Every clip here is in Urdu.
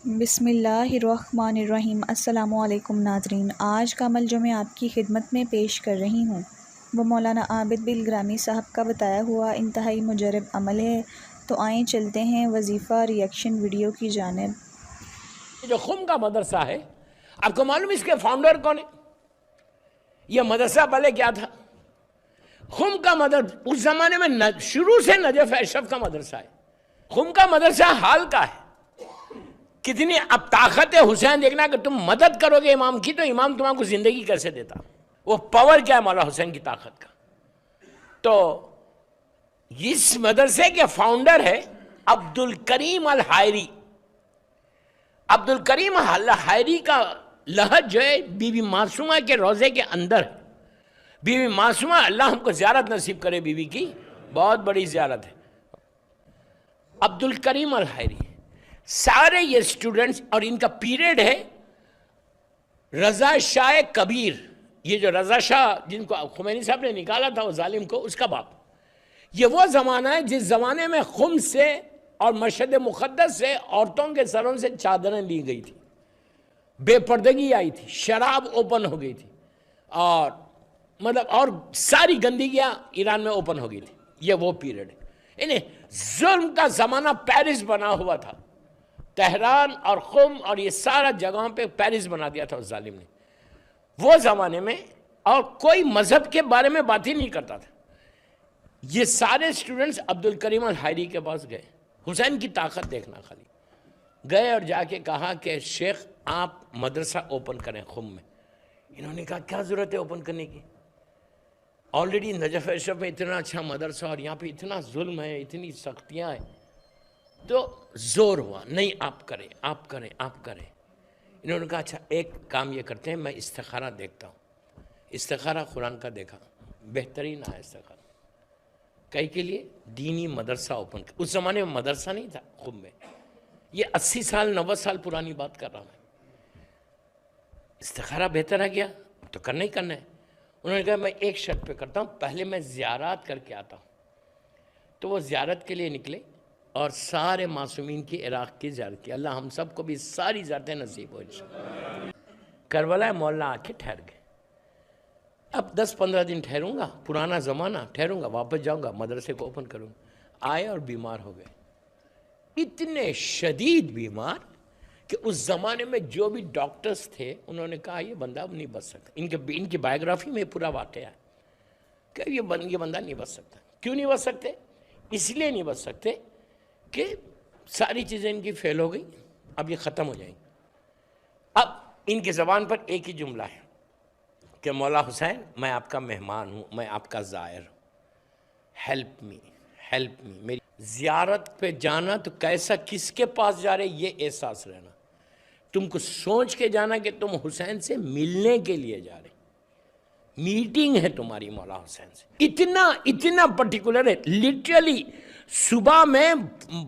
بسم اللہ الرحمن الرحیم۔ السلام علیکم ناظرین، آج کا عمل جو میں آپ کی خدمت میں پیش کر رہی ہوں وہ مولانا عابد بالگرامی صاحب کا بتایا ہوا انتہائی مجرب عمل ہے۔ تو آئیں چلتے ہیں وظیفہ ریئیکشن ویڈیو کی جانب۔ جو خم کا مدرسہ ہے، آپ کو معلوم اس کے فاؤنڈر کون ہے؟ یہ مدرسہ پہلے کیا تھا؟ خم کا مدرسہ اس زمانے میں شروع سے نجف اشرف کا مدرسہ ہے۔ خم کا مدرسہ حال کا ہے۔ کتنی اب طاقت ہے حسین دیکھنا کہ تم مدد کرو گے امام کی تو امام تمہارے کو زندگی کیسے دیتا؟ وہ پاور کیا ہے مولا حسین کی طاقت کا؟ تو اس مدرسے کے فاؤنڈر ہے عبدالکریم الحائری۔ عبدالکریم الحائری کا لحد جو ہے بی بی معصومہ کے روضے کے اندر ہے۔ بی بی معصومہ، اللہ ہم کو زیارت نصیب کرے، بی بی کی بہت بڑی زیارت ہے۔ عبدالکریم الحائری، سارے یہ اسٹوڈنٹس، اور ان کا پیریڈ ہے رضا شاہ کبیر۔ یہ جو رضا شاہ جن کو خمینی صاحب نے نکالا تھا وہ ظالم کو، اس کا باپ۔ یہ وہ زمانہ ہے جس زمانے میں خم سے اور مشہد مقدس سے عورتوں کے سروں سے چادریں لی گئی تھی، بے پردگی آئی تھی، شراب اوپن ہو گئی تھی، اور ساری گندگیاں ایران میں اوپن ہو گئی تھی۔ یہ وہ پیریڈ ہے۔ انہیں ظلم کا زمانہ پیرس بنا ہوا تھا، تہران اور خم اور یہ سارا جگہوں پہ پیرس بنا دیا تھا اس ظالم نے وہ زمانے میں، اور کوئی مذہب کے بارے میں بات ہی نہیں کرتا تھا۔ یہ سارے سٹوڈنٹس عبدالکریم الحائری کے پاس گئے، حسین کی طاقت دیکھنا خالی گئے، اور جا کے کہا کہ شیخ آپ مدرسہ اوپن کریں خم میں۔ انہوں نے کہا کیا ضرورت ہے اوپن کرنے کی؟ آلریڈی نجف اشرف میں اتنا اچھا مدرسہ اور یہاں پہ اتنا ظلم ہے، اتنی سختیاں ہیں۔ تو زور ہوا، نہیں آپ کریں آپ کریں آپ کریں۔ انہوں نے کہا اچھا ایک کام یہ کرتے ہیں، میں استخارہ دیکھتا ہوں۔ استخارہ قرآن کا دیکھا، بہترین آیا استخارہ کئی کے لیے دینی مدرسہ اوپن کر۔ اس زمانے میں مدرسہ نہیں تھا خم میں، یہ 80 سال 90 سال پرانی بات کر رہا ہوں۔ استخارہ بہتر ہے کیا تو کرنا ہی کرنا ہے۔ انہوں نے کہا میں ایک شرط پہ کرتا ہوں، پہلے میں زیارات کر کے آتا ہوں۔ تو وہ زیارت کے لیے نکلے اور سارے معصومین کی عراق کی زیارت کی۔ اللہ ہم سب کو بھی ساری زیارتیں نصیب ہو انشاءاللہ۔ کربلا مولا آ کے ٹھہر گئے۔ اب 10-15 دن ٹھہروں گا، پرانا زمانہ، ٹھہروں گا، واپس جاؤں گا، مدرسے کو اوپن کروں گا۔ آئے اور بیمار ہو گئے، اتنے شدید بیمار کہ اس زمانے میں جو بھی ڈاکٹرز تھے انہوں نے کہا یہ بندہ اب نہیں بچ سکتا۔ ان کی بایوگرافی میں پورا واقعہ ہے کہ یہ بندہ نہیں بچ سکتا۔ کیوں نہیں بچ سکتے؟ اس لیے نہیں بچ سکتے کہ ساری چیزیں ان کی فیل ہو گئی، اب یہ ختم ہو جائیں گی۔ اب ان کی زبان پر ایک ہی جملہ ہے کہ مولا حسین میں آپ کا مہمان ہوں، میں آپ کا زائر ہوں، ہیلپ می ہیلپ می۔ میری زیارت پہ جانا تو کیسا، کس کے پاس جا رہے یہ احساس رہنا، تم کو سوچ کے جانا کہ تم حسین سے ملنے کے لیے جا رہے، میٹنگ ہے تمہاری مولا حسین سے۔ اتنا پرٹیکولر ہے، لٹرلی صبح میں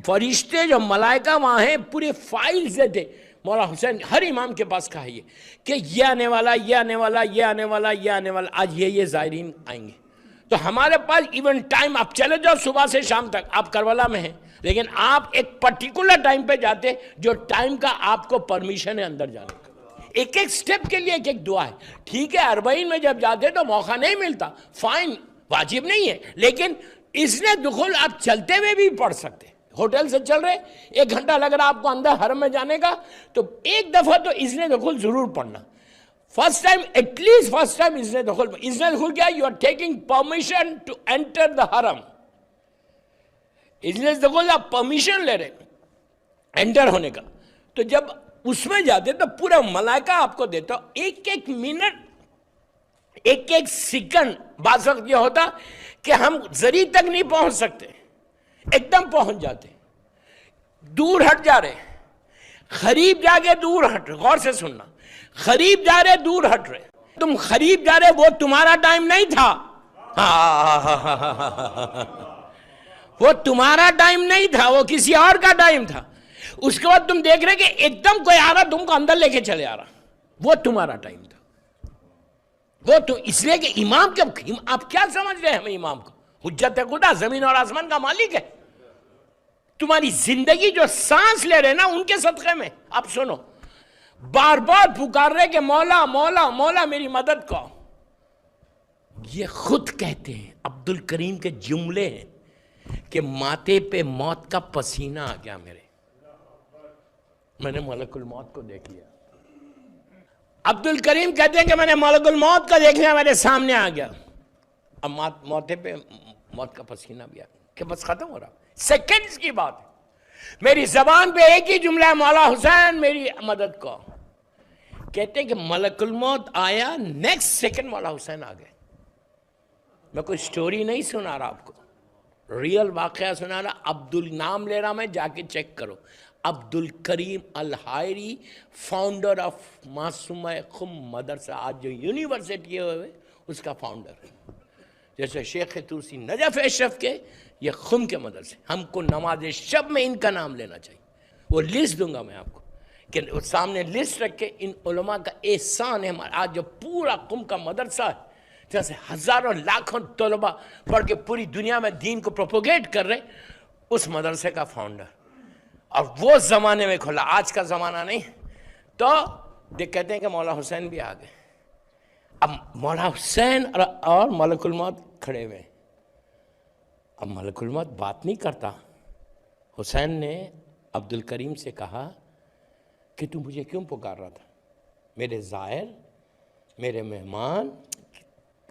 فرشتے جو ملائکہ وہاں ہیں پورے فائلز دیتے مولا حسین ہر امام کے پاس کہا یہ کہ یہ آنے والا، یہ آنے والا، یہ آنے والا، یہ آنے والا، آج یہ زائرین آئیں گے۔ تو ہمارے پاس ایون ٹائم، آپ چلے جاؤ صبح سے شام تک، آپ کربلا میں ہیں، لیکن آپ ایک پرٹیکولر ٹائم پہ جاتے جو ٹائم کا آپ کو پرمیشن ہے اندر جانے کا۔ ایک سٹیپ کے لیے ایک دعا ہے۔ ٹھیک ہے 40 میں جب جاتے تو موقع نہیں ملتا، فائن، واجب نہیں ہے، لیکن اس نے دخول آپ چلتے ہوئے بھی پڑھ سکتے۔ ہوٹل سے چل رہے 1 گھنٹہ لگ رہا آپ کو اندر حرم میں جانے کا، تو ایک دفعہ تو اس نے دخول ضرور پڑھنا۔ First time, at least first time اس نے دخول کیا؟ You are taking permission to enter the حرم۔ اس نے دخول آپ پرمیشن لے رہے انٹر ہونے کا۔ تو جب اس میں جاتے تو پورا ملائکہ آپ کو دیتا، ایک منٹ، ایک سیکنڈ۔ بعض وقت یہ ہوتا کہ ہم ذریع تک نہیں پہنچ سکتے، ایک دم پہنچ جاتے، دور ہٹ جا رہے، قریب جا کے دور ہٹ رہے۔ غور سے سننا، قریب جا رہے دور ہٹ رہے، تم قریب جا رہے، وہ تمہارا ٹائم نہیں تھا، وہ تمہارا ٹائم نہیں تھا، وہ کسی اور کا ٹائم تھا۔ اس کے بعد تم دیکھ رہے کہ ایک دم کوئی آ رہا تم کو اندر لے کے چلے آ رہا، وہ تمہارا ٹائم تھا۔ وہ تو اس لیے کہ امام کے، آپ کیا سمجھ رہے ہیں ہمیں امام کو؟ حجت خدا، زمین اور آسمان کا مالک ہے، تمہاری زندگی جو سانس لے رہے نا ان کے صدقے میں. اب سنو, بار بار پکار رہے کہ مولا مولا مولا میری مدد کو. یہ خود کہتے ہیں, عبد الکریم کے جملے ہیں کہ ماتھے پہ موت کا پسینہ آ گیا میرے, میں نے ملک الموت کو دیکھ لیا. عبد الکریم کہتے ہیں کہ میں نے ملک الموت کو دیکھ لیا, میرے سامنے آ گیا. اب موتے پہ موت کا پسینہ بھی آ گیا کہ بس ختم ہو رہا. سیکنڈز کی بات ہے, میری زبان پہ ایک ہی جملہ ہے, مولا حسین میری مدد کو. کہتے ہیں کہ ملک الموت آیا, نیکسٹ سیکنڈ مولا حسین آ گئے. میں کوئی سٹوری نہیں سنا رہا آپ کو, ریئل واقعہ سنا رہا. نام لے رہا میں, جا کے چیک کرو. عبد الکریم الحائری, فاؤنڈر آف معصومہ خم مدرسہ, آج جو یونیورسٹی ہوئے اس کا فاؤنڈر ہے. جیسے شیخ توسی نجف اشرف کے, یہ خم کے مدرسے. ہم کو نماز شب میں ان کا نام لینا چاہیے. وہ لسٹ دوں گا میں آپ کو کہ سامنے لسٹ رکھ کے ان علماء کا احسان ہے ہمارا. آج جو پورا خم کا مدرسہ ہے, جیسے ہزاروں لاکھوں طلباء پڑھ کے پوری دنیا میں دین کو پروپوگیٹ کر رہے, اس مدرسے کا فاؤنڈر. اور وہ زمانے میں کھلا, آج کا زمانہ نہیں. تو کہتے ہیں کہ مولا حسین بھی آ گئے. اب مولا حسین اور ملک الموت کھڑے ہوئے. اب ملک الموت بات نہیں کرتا. حسین نے عبد الکریم سے کہا کہ تو مجھے کیوں پکار رہا تھا؟ میرے زائر, میرے مہمان.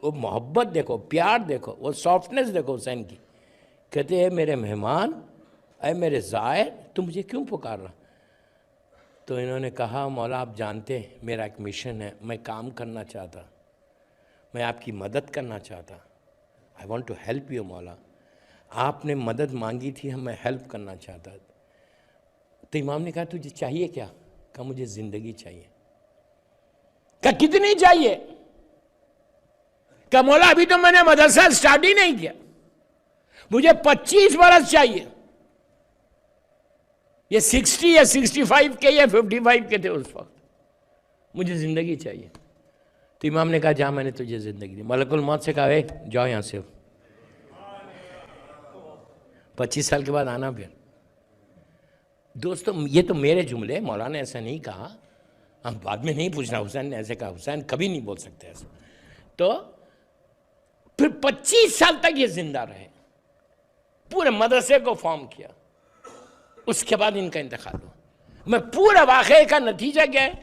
وہ محبت دیکھو, پیار دیکھو, وہ سافٹنس دیکھو حسین کی. کہتے ہیں میرے مہمان, اے میرے زائر, تو مجھے کیوں پکار رہا؟ تو انہوں نے کہا مولا آپ جانتے ہیں میرا ایک مشن ہے, میں کام کرنا چاہتا, میں آپ کی مدد کرنا چاہتا. I want to help you مولا. آپ نے مدد مانگی تھی, میں ہیلپ کرنا چاہتا. تو امام نے کہا تجھے چاہیے کیا؟ کہا مجھے زندگی چاہیے. کہا کتنی چاہیے؟ کہا مولا ابھی تو میں نے مدرسہ سٹارٹ ہی نہیں کیا, مجھے 25 برس چاہیے. یہ 60 یا 65 کے یا 55 کے تھے اس وقت. مجھے زندگی چاہیے. تو امام نے کہا جا, میں نے تجھے زندگی دی. ملک الموت سے کہا اے جاؤ یہاں سے, 25 سال کے بعد آنا پھر. دوستو یہ تو میرے جملے, مولا نے ایسا نہیں کہا. ہم بعد میں نہیں پوچھنا حسین نے ایسے کہا, حسین کبھی نہیں بول سکتے ایسا. تو پھر 25 سال تک یہ زندہ رہے, پورے مدرسے کو فارم کیا. اس کے بعد ان کا انتقال ہوا. میں پورے واقعے کا نتیجہ کیا ہے؟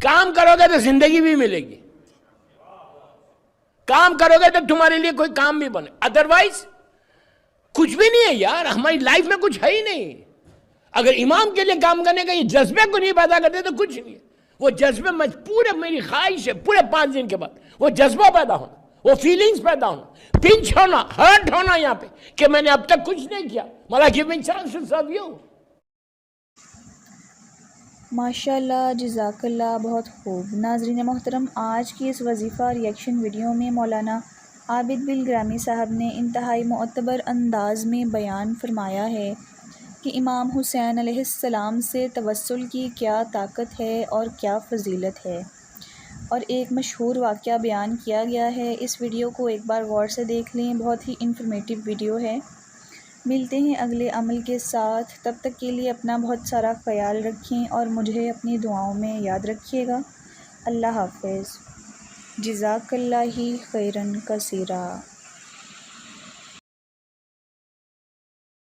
کام کرو گے تو زندگی بھی ملے گی, کام کرو گے تو تمہارے لیے کوئی کام بھی بنے. ادروائز کچھ بھی نہیں ہے یار, ہماری لائف میں کچھ ہے ہی نہیں. اگر امام کے لیے کام کرنے کا یہ جذبے کو نہیں پیدا کرتے تو کچھ نہیں ہے. وہ جذبے میں پورے, میری خواہش ہے پورے 5 دن کے بعد وہ جذبہ پیدا ہونا, وہ فیلنگز پیدا ہونا, پنچ ہونا, ہرٹ ہونا یہاں پہ کہ میں نے اب تک کچھ نہیں کیا. مولا give me chance to serve you. ماشاءاللہ, جزاک اللہ, بہت خوب. ناظرین محترم, آج کی اس وظیفہ ریئیکشن ویڈیو میں مولانا عابد بل گرامی صاحب نے انتہائی معتبر انداز میں بیان فرمایا ہے کہ امام حسین علیہ السلام سے توسل کی کیا طاقت ہے اور کیا فضیلت ہے, اور ایک مشہور واقعہ بیان کیا گیا ہے. اس ویڈیو کو ایک بار غور سے دیکھ لیں, بہت ہی انفارمیٹیو ویڈیو ہے. ملتے ہیں اگلے عمل کے ساتھ, تب تک کے لیے اپنا بہت سارا خیال رکھیں اور مجھے اپنی دعاؤں میں یاد رکھیے گا. اللہ حافظ. جزاک اللہ خیرن کثیرا.